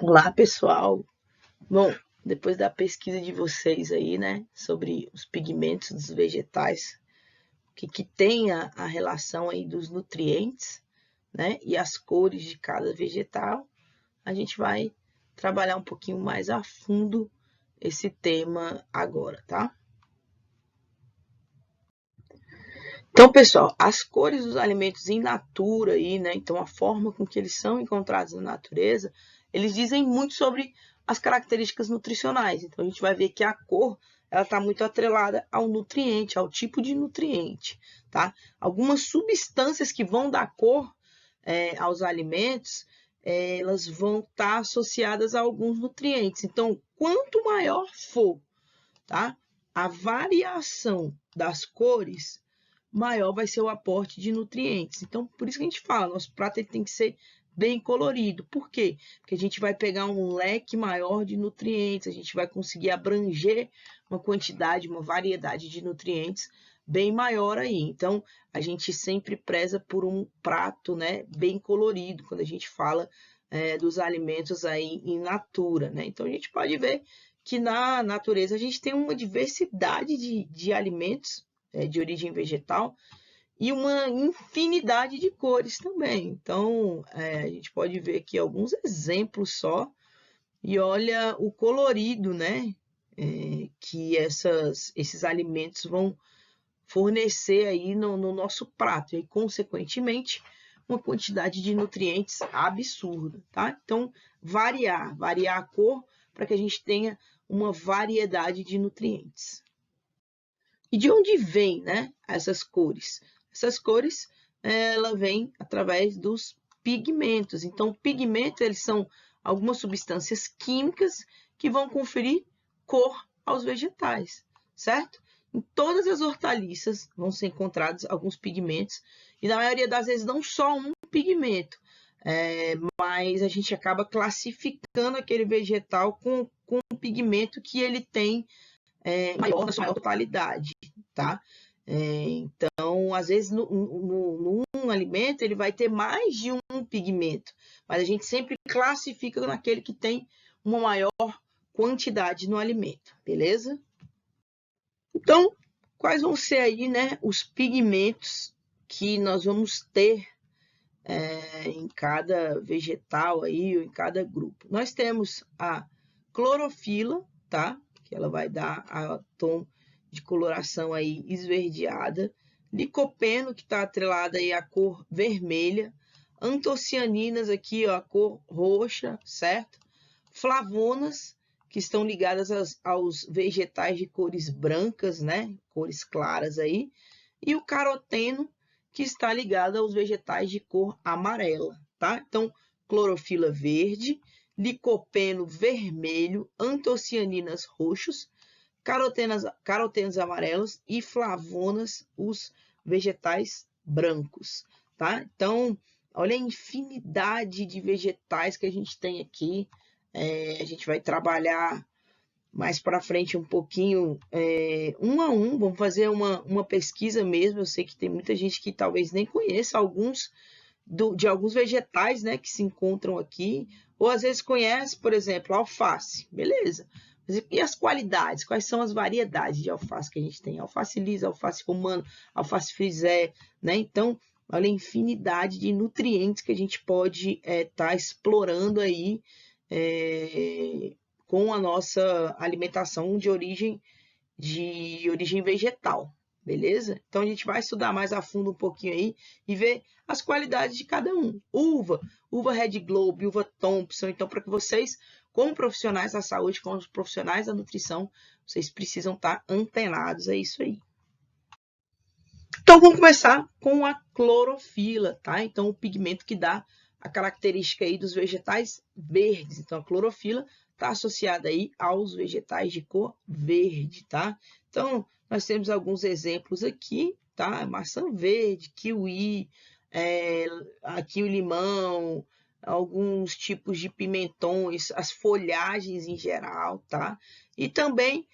Olá, pessoal. Bom, depois da pesquisa de vocês aí, né, sobre os pigmentos dos vegetais, o que tem a relação aí dos nutrientes, né, e as cores de cada vegetal, a gente vai trabalhar um pouquinho mais a fundo esse tema agora, tá? Então, pessoal, as cores dos alimentos in natura aí, né? Então, a forma com que eles são encontrados na natureza, eles dizem muito sobre as características nutricionais. Então, a gente vai ver que a cor, ela está muito atrelada ao nutriente, ao tipo de nutriente, tá? Algumas substâncias que vão dar cor aos alimentos, elas vão estar associadas a alguns nutrientes. Então, quanto maior for, tá? A variação das cores, maior vai ser o aporte de nutrientes. Então, por isso que a gente fala, nosso prato ele tem que ser bem colorido. Por quê? Porque a gente vai pegar um leque maior de nutrientes, a gente vai conseguir abranger uma quantidade, uma variedade de nutrientes bem maior aí. Então, a gente sempre preza por um prato, né, bem colorido, quando a gente fala dos alimentos aí in natura, né? Então, a gente pode ver que na natureza a gente tem uma diversidade de alimentos de origem vegetal e uma infinidade de cores também. Então, a gente pode ver aqui alguns exemplos só e olha o colorido, né, que esses alimentos vão fornecer aí no nosso prato e, consequentemente, uma quantidade de nutrientes absurda, tá? Então, variar a cor para que a gente tenha uma variedade de nutrientes. E de onde vêm, né, essas cores? Essas cores, ela vem através dos pigmentos. Então, pigmentos, eles são algumas substâncias químicas que vão conferir cor aos vegetais, certo? Em todas as hortaliças vão ser encontrados alguns pigmentos, e na maioria das vezes não só um pigmento, mas a gente acaba classificando aquele vegetal com um pigmento que ele tem maior, na sua maior totalidade, tá? Então, às vezes, num alimento, ele vai ter mais de um pigmento, mas a gente sempre classifica naquele que tem uma maior quantidade no alimento, beleza? Então, quais vão ser aí, né, os pigmentos que nós vamos ter em cada vegetal aí, ou em cada grupo? Nós temos a clorofila, tá? Que ela vai dar a tom de coloração aí esverdeada, licopeno, que está atrelada aí à cor vermelha, antocianinas aqui, ó, a cor roxa, certo? Flavonas, que estão ligadas aos vegetais de cores brancas, né? Cores claras aí, e o caroteno, que está ligado aos vegetais de cor amarela, tá? Então, clorofila verde, licopeno vermelho, antocianinas roxos, carotenos amarelos e flavonas, os vegetais brancos, tá? Então, olha a infinidade de vegetais que a gente tem aqui. A gente vai trabalhar mais para frente um pouquinho, um a um, vamos fazer uma pesquisa mesmo. Eu sei que tem muita gente que talvez nem conheça alguns de alguns vegetais, né, que se encontram aqui, ou às vezes conhece, por exemplo, alface, beleza. E as qualidades? Quais são as variedades de alface que a gente tem? Alface lisa, alface romano, alface frisé, né? Então, olha a infinidade de nutrientes que a gente pode estar explorando aí com a nossa alimentação de origem vegetal, beleza? Então a gente vai estudar mais a fundo um pouquinho aí e ver as qualidades de cada um. Uva Red Globe, uva Thompson. Então, para que vocês, como profissionais da saúde, como profissionais da nutrição, vocês precisam estar antenados a isso aí. Então, vamos começar com a clorofila, tá? Então, o pigmento que dá a característica aí dos vegetais verdes. Então, a clorofila está associada aí aos vegetais de cor verde, tá? Então, nós temos alguns exemplos aqui, tá? Maçã verde, kiwi, aqui o limão, alguns tipos de pimentões, as folhagens em geral, tá? E também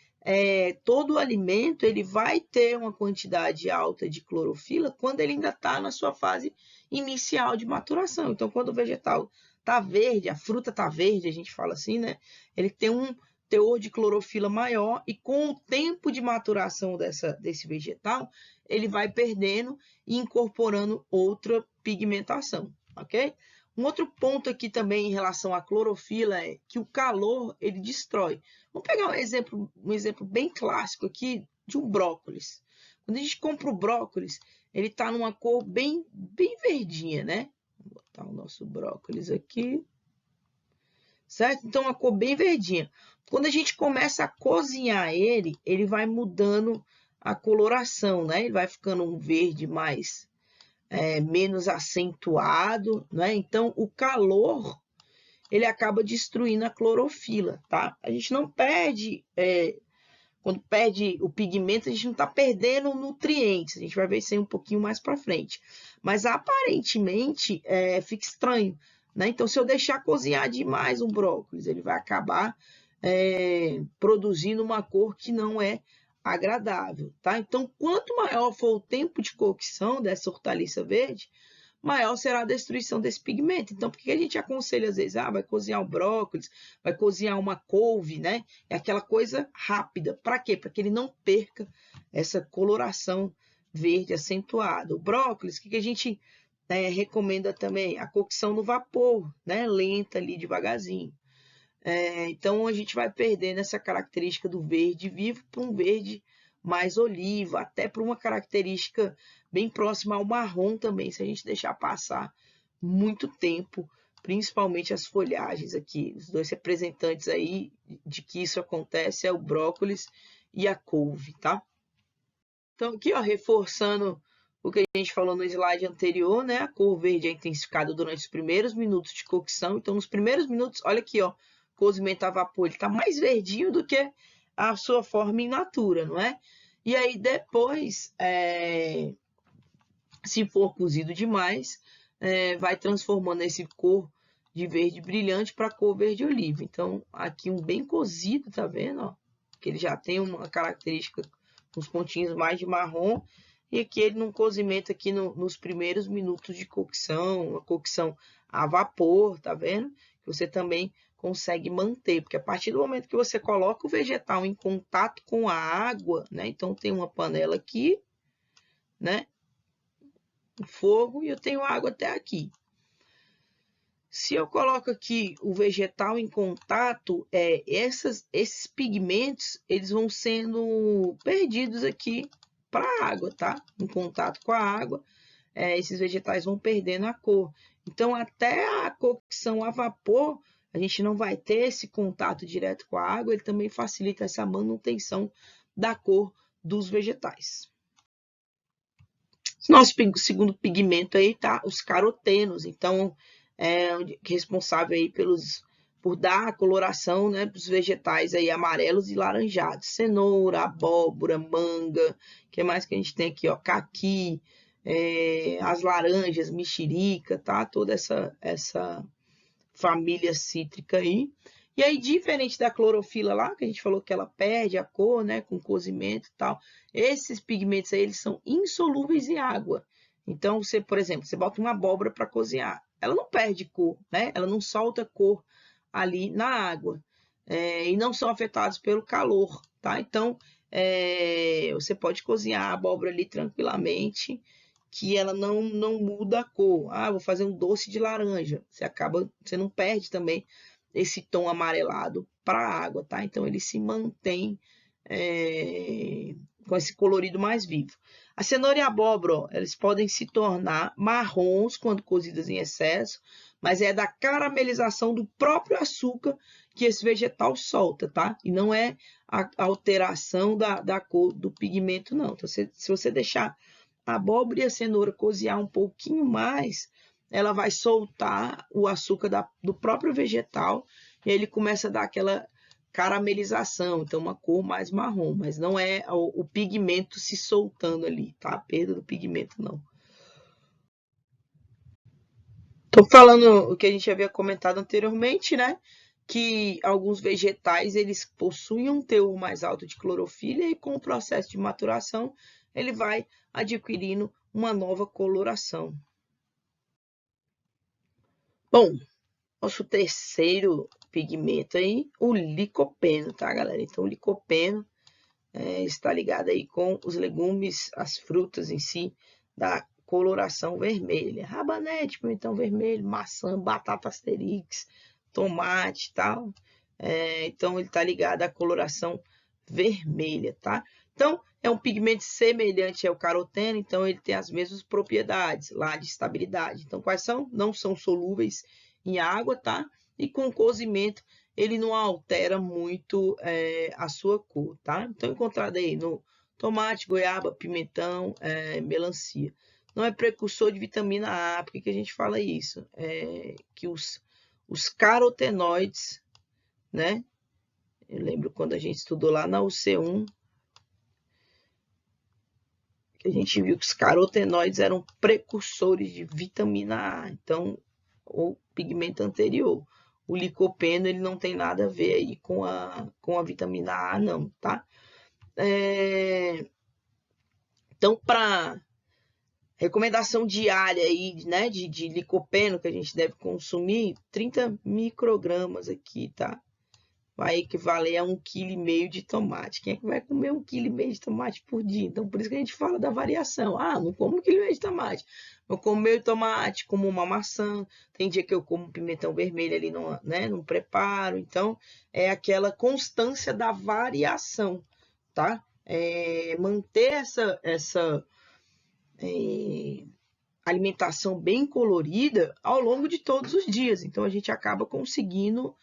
todo alimento ele vai ter uma quantidade alta de clorofila quando ele ainda está na sua fase inicial de maturação. Então, quando o vegetal tá verde, a fruta tá verde, a gente fala assim, né? Ele tem um teor de clorofila maior e com o tempo de maturação desse vegetal, ele vai perdendo e incorporando outra pigmentação, ok? Um outro ponto aqui também em relação à clorofila é que o calor, ele destrói. Vamos pegar um exemplo bem clássico aqui de um brócolis. Quando a gente compra o brócolis, ele está numa cor bem verdinha, né? Vou botar o nosso brócolis aqui. Certo? Então, uma cor bem verdinha. Quando a gente começa a cozinhar ele, ele vai mudando a coloração, né? Ele vai ficando um verde mais menos acentuado, né? Então, o calor, ele acaba destruindo a clorofila, tá? A gente não perde, quando perde o pigmento, a gente não está perdendo nutrientes. A gente vai ver isso aí um pouquinho mais para frente. Mas, aparentemente, fica estranho, né? Então, se eu deixar cozinhar demais um brócolis, ele vai acabar produzindo uma cor que não é agradável, tá? Então, quanto maior for o tempo de cocção dessa hortaliça verde, maior será a destruição desse pigmento. Então, por que a gente aconselha às vezes, vai cozinhar o brócolis, vai cozinhar uma couve, né? É aquela coisa rápida. Para quê? Para que ele não perca essa coloração verde acentuada. O brócolis, o que a gente recomenda também? A cocção no vapor, né? Lenta ali, devagarzinho. Então, a gente vai perdendo essa característica do verde vivo para um verde mais oliva, até para uma característica bem próxima ao marrom também, se a gente deixar passar muito tempo, principalmente as folhagens aqui. Os dois representantes aí de que isso acontece é o brócolis e a couve, tá? Então, aqui, ó, reforçando o que a gente falou no slide anterior, né? A cor verde é intensificada durante os primeiros minutos de cocção. Então, nos primeiros minutos, olha aqui, ó, cozimento a vapor, ele está mais verdinho do que a sua forma in natura, não é? E aí depois, se for cozido demais, vai transformando esse cor de verde brilhante para cor verde oliva. Então, aqui um bem cozido, tá vendo? Ó? Que ele já tem uma característica, uns pontinhos mais de marrom, e aqui ele num cozimento aqui nos primeiros minutos de cocção, uma cocção a vapor, tá vendo? Que você também consegue manter, porque a partir do momento que você coloca o vegetal em contato com a água, né? Então tem uma panela aqui, né? Fogo e eu tenho água até aqui. Se eu coloco aqui o vegetal em contato, esses pigmentos eles vão sendo perdidos aqui para a água, tá? Em contato com a água, esses vegetais vão perdendo a cor. Então, até a cocção a vapor, a gente não vai ter esse contato direto com a água, ele também facilita essa manutenção da cor dos vegetais. Nosso segundo pigmento aí tá os carotenos, então responsável aí por dar a coloração, né, para os vegetais aí amarelos e laranjados, cenoura, abóbora, manga, o que mais que a gente tem aqui, ó, caqui, as laranjas, mexerica, tá? Toda essa família cítrica aí. E aí, diferente da clorofila lá, que a gente falou que ela perde a cor, né, com cozimento e tal, esses pigmentos aí, eles são insolúveis em água. Então, você, por exemplo, você bota uma abóbora para cozinhar, ela não perde cor, né? Ela não solta cor ali na água. E não são afetados pelo calor, tá? Então, você pode cozinhar a abóbora ali tranquilamente, que ela não muda a cor. Vou fazer um doce de laranja. Você não perde também esse tom amarelado para a água, tá? Então ele se mantém com esse colorido mais vivo. A cenoura e a abóbora, ó, eles podem se tornar marrons quando cozidas em excesso, mas é da caramelização do próprio açúcar que esse vegetal solta, tá? E não é a alteração da cor do pigmento, não. Então, se você deixar a abóbora e a cenoura cozinhar um pouquinho mais, ela vai soltar o açúcar do próprio vegetal e aí ele começa a dar aquela caramelização, então uma cor mais marrom, mas não é o pigmento se soltando ali, tá? A perda do pigmento, não. Tô falando o que a gente havia comentado anteriormente, né? Que alguns vegetais, eles possuem um teor mais alto de clorofila e com o processo de maturação, ele vai adquirindo uma nova coloração. Bom, Nosso terceiro pigmento aí, o licopeno, tá, galera? Então, o licopeno está ligado aí com os legumes, as frutas em si, da coloração vermelha. Rabanete, pimentão vermelho, maçã, batata asterix, tomate e tal. Então, ele está ligado à coloração vermelha, tá? Então, é um pigmento semelhante ao caroteno, então ele tem as mesmas propriedades lá de estabilidade. Então, quais são? Não são solúveis em água, tá? E com cozimento ele não altera muito a sua cor, tá? Então, encontrado aí no tomate, goiaba, pimentão, melancia. Não é precursor de vitamina A. Por que a gente fala isso? Que os carotenoides, né? Eu lembro quando a gente estudou lá na UC1, que a gente viu que os carotenoides eram precursores de vitamina A. Então, o pigmento anterior. O licopeno, ele não tem nada a ver aí com a vitamina A, não, tá? Então, para recomendação diária aí, né, de licopeno que a gente deve consumir, 30 microgramas aqui, tá? Vai equivaler a 1,5 kg de tomate. Quem é que vai comer 1,5 kg de tomate por dia? Então, por isso que a gente fala da variação. Ah, não como 1,5 kg de tomate. Eu como meio tomate, como uma maçã. Tem dia que eu como pimentão vermelho ali no preparo. Então, é aquela constância da variação, tá? Manter essa alimentação bem colorida ao longo de todos os dias. Então, a gente acaba conseguindo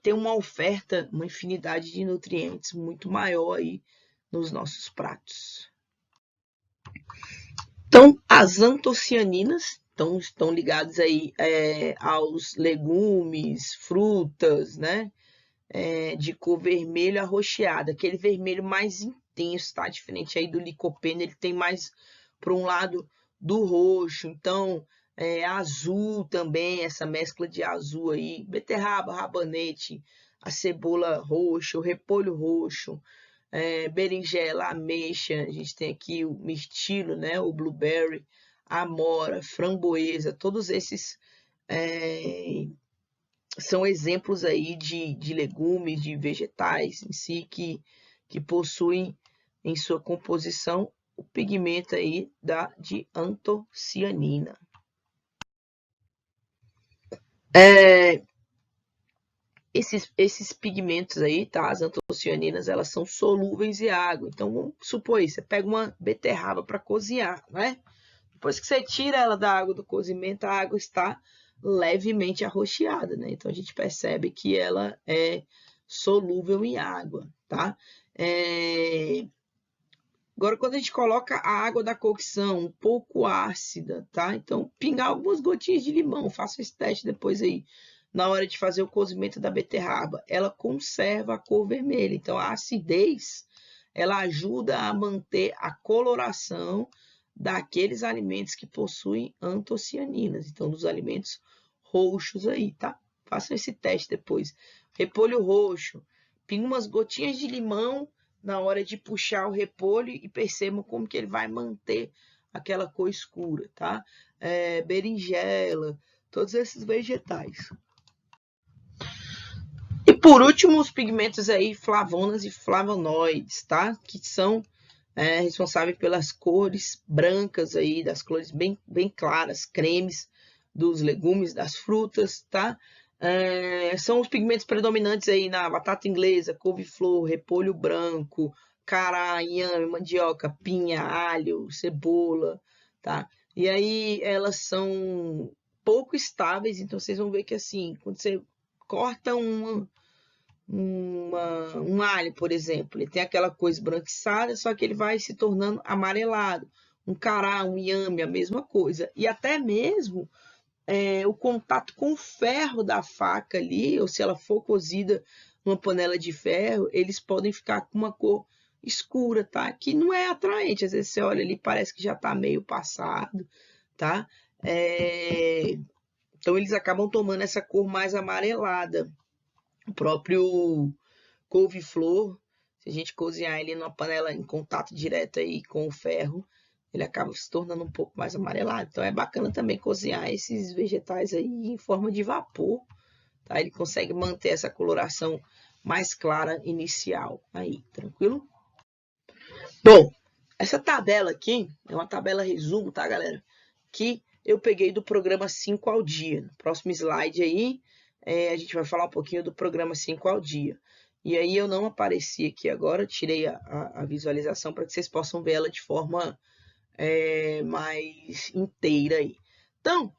ter uma oferta, uma infinidade de nutrientes muito maior aí nos nossos pratos. Então, as antocianinas estão ligadas aí aos legumes, frutas, né? De cor vermelho arroxeada, aquele vermelho mais intenso, tá? Diferente aí do licopeno, ele tem mais para um lado do roxo, então azul também, essa mescla de azul aí, beterraba, rabanete, a cebola roxa, o repolho roxo, berinjela, ameixa, a gente tem aqui o mirtilo, né? O blueberry, a amora, framboesa, todos esses são exemplos aí de legumes, de vegetais em si que possuem em sua composição o pigmento aí de antocianina. Esses pigmentos aí, tá? As antocianinas, elas são solúveis em água. Então, vamos supor isso, você pega uma beterraba para cozinhar, né? Depois que você tira ela da água do cozimento, a água está levemente arroxeada, né? Então, a gente percebe que ela é solúvel em água, tá? Agora, quando a gente coloca a água da cocção um pouco ácida, tá? Então, pingar algumas gotinhas de limão, faça esse teste depois aí, na hora de fazer o cozimento da beterraba. Ela conserva a cor vermelha. Então, a acidez, ela ajuda a manter a coloração daqueles alimentos que possuem antocianinas. Então, dos alimentos roxos aí, tá? Façam esse teste depois. Repolho roxo, pinga umas gotinhas de limão na hora de puxar o repolho e percebam como que ele vai manter aquela cor escura, tá? Berinjela, todos esses vegetais. E por último, os pigmentos aí, flavonas e flavonoides, tá? Que são responsáveis pelas cores brancas aí, das cores bem, bem claras, cremes dos legumes, das frutas, tá? São os pigmentos predominantes aí na batata inglesa, couve-flor, repolho branco, cará, inhame, mandioca, pinha, alho, cebola, tá? E aí elas são pouco estáveis, então vocês vão ver que assim, quando você corta um alho, por exemplo, ele tem aquela coisa esbranquiçada, só que ele vai se tornando amarelado. Um cará, um inhame, a mesma coisa. E até mesmo o contato com o ferro da faca ali, ou se ela for cozida numa panela de ferro, eles podem ficar com uma cor escura, tá? Que não é atraente. Às vezes você olha ali, parece que já tá meio passado, tá? Então eles acabam tomando essa cor mais amarelada. O próprio couve-flor, se a gente cozinhar ele numa panela em contato direto aí com o ferro, ele acaba se tornando um pouco mais amarelado. Então é bacana também cozinhar esses vegetais aí em forma de vapor, tá? Ele consegue manter essa coloração mais clara inicial aí, tranquilo? Bom, essa tabela aqui é uma tabela resumo, tá, galera? Que eu peguei do programa 5 ao dia. No próximo slide aí, a gente vai falar um pouquinho do programa 5 ao dia. E aí eu não apareci aqui agora, tirei a visualização para que vocês possam ver ela de forma mais inteira aí. Então,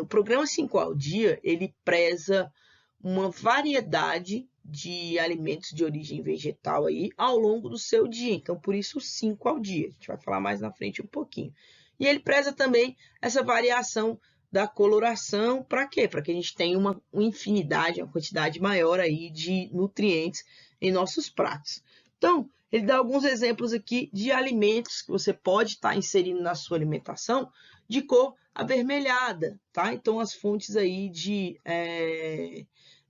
o programa 5 ao dia, ele preza uma variedade de alimentos de origem vegetal aí ao longo do seu dia. Então, por isso, 5 ao dia. A gente vai falar mais na frente um pouquinho. E ele preza também essa variação da coloração. Para quê? Para que a gente tenha uma infinidade, uma quantidade maior aí de nutrientes em nossos pratos. Então, ele dá alguns exemplos aqui de alimentos que você pode estar inserindo na sua alimentação de cor avermelhada, tá? Então, as fontes aí de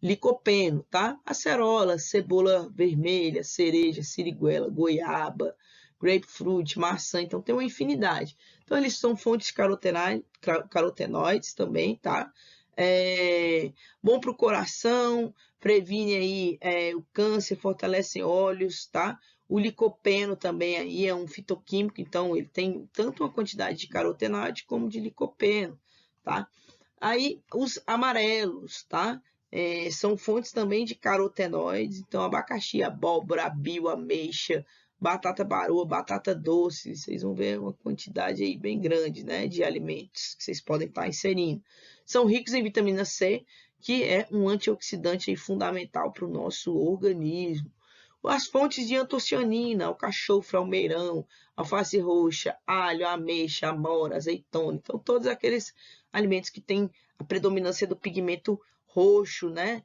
licopeno, tá? Acerola, cebola vermelha, cereja, siriguela, goiaba, grapefruit, maçã. Então, tem uma infinidade. Então, eles são fontes carotenoides também, tá? Bom para o coração, previne aí o câncer, fortalece olhos, tá? O licopeno também aí é um fitoquímico, então ele tem tanto uma quantidade de carotenoide como de licopeno, tá? Aí os amarelos, tá? São fontes também de carotenoides, então abacaxi, abóbora, abil, ameixa, batata baroa, batata doce, vocês vão ver uma quantidade aí bem grande, né, de alimentos que vocês podem estar inserindo. São ricos em vitamina C, que é um antioxidante aí fundamental para o nosso organismo. As fontes de antocianina, alcachofra, almeirão, alface roxa, alho, ameixa, amora, azeitona. Então, todos aqueles alimentos que têm a predominância do pigmento roxo, né?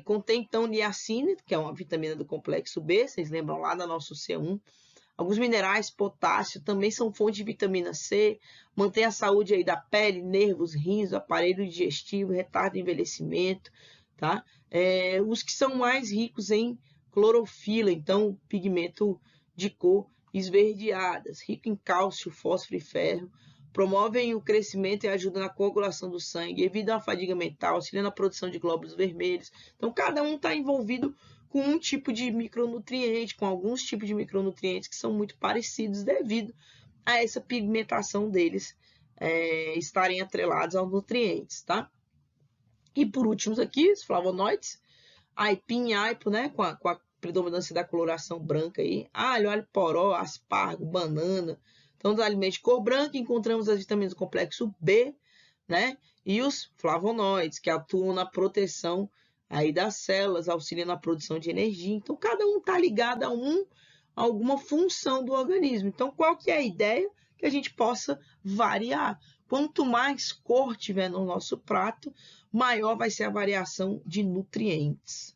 Contém, então, niacina, que é uma vitamina do complexo B, vocês lembram lá da nosso C1. Alguns minerais, potássio, também são fontes de vitamina C, mantém a saúde aí da pele, nervos, rins, aparelho digestivo, retarda o envelhecimento, tá? Os que são mais ricos em clorofila, então pigmento de cor esverdeadas, rico em cálcio, fósforo e ferro, promovem o crescimento e ajudam na coagulação do sangue, evitam a fadiga mental, auxiliam a produção de glóbulos vermelhos. Então, cada um está envolvido com um tipo de micronutriente, com alguns tipos de micronutrientes que são muito parecidos devido a essa pigmentação deles estarem atrelados aos nutrientes, tá? E por último aqui, os flavonoides, aipim e aipo, né, com a predominância da coloração branca aí, alho, alho poró, aspargo, banana. Então, nos alimentos de cor branca, encontramos as vitaminas do complexo B, né, e os flavonoides, que atuam na proteção aí das células, auxiliam na produção de energia. Então, cada um está ligado a alguma função do organismo. Então, qual que é a ideia? Que a gente possa variar. Quanto mais cor tiver no nosso prato, maior vai ser a variação de nutrientes.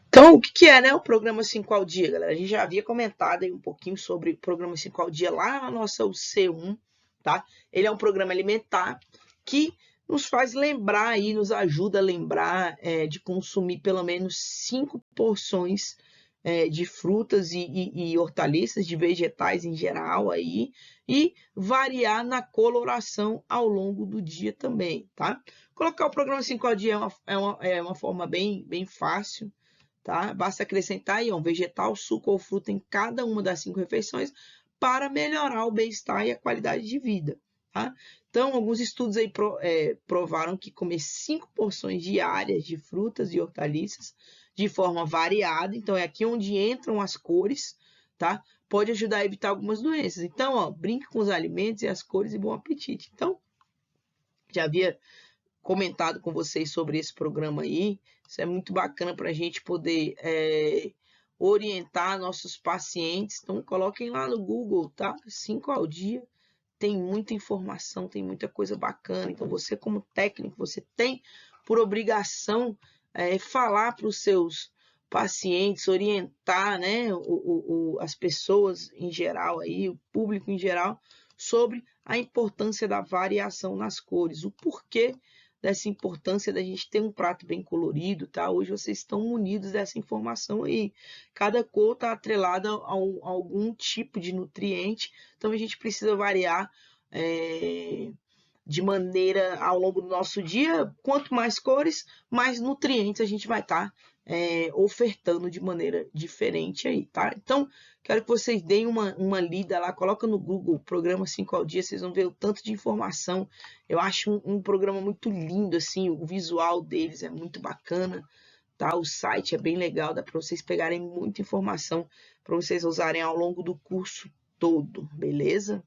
Então, o que é, né, o programa 5 ao dia, galera? A gente já havia comentado aí um pouquinho sobre o programa 5 ao dia lá na nossa UC1, tá? Ele é um programa alimentar que nos faz lembrar aí, nos ajuda a lembrar de consumir pelo menos 5 porções de frutas e hortaliças, de vegetais em geral aí, e variar na coloração ao longo do dia também, tá? Colocar o programa 5 ao dia é uma forma bem fácil, tá? Basta acrescentar aí um vegetal, suco ou fruta em cada uma das 5 refeições para melhorar o bem-estar e a qualidade de vida, tá? Então, alguns estudos aí provaram que comer 5 porções diárias de frutas e hortaliças de forma variada, então é aqui onde entram as cores, tá? Pode ajudar a evitar algumas doenças. Então, ó, brinque com os alimentos e as cores e bom apetite. Então, já havia comentado com vocês sobre esse programa aí. Isso é muito bacana para a gente poder orientar nossos pacientes. Então, coloquem lá no Google, tá? 5 ao dia. Tem muita informação, tem muita coisa bacana. Então, você como técnico, você tem por obrigação falar para os seus pacientes, orientar, né, as pessoas em geral, aí, o público em geral, sobre a importância da variação nas cores, o porquê dessa importância da gente ter um prato bem colorido, tá? Hoje vocês estão munidos dessa informação aí. Cada cor está atrelada a algum tipo de nutriente, então a gente precisa variar de maneira ao longo do nosso dia. Quanto mais cores, mais nutrientes a gente vai estar ofertando de maneira diferente aí, tá? Então, quero que vocês deem uma lida lá, coloca no Google Programa 5 ao Dia, vocês vão ver o tanto de informação. Eu acho um programa muito lindo, assim, o visual deles é muito bacana, tá? O site é bem legal, dá para vocês pegarem muita informação para vocês usarem ao longo do curso todo, beleza?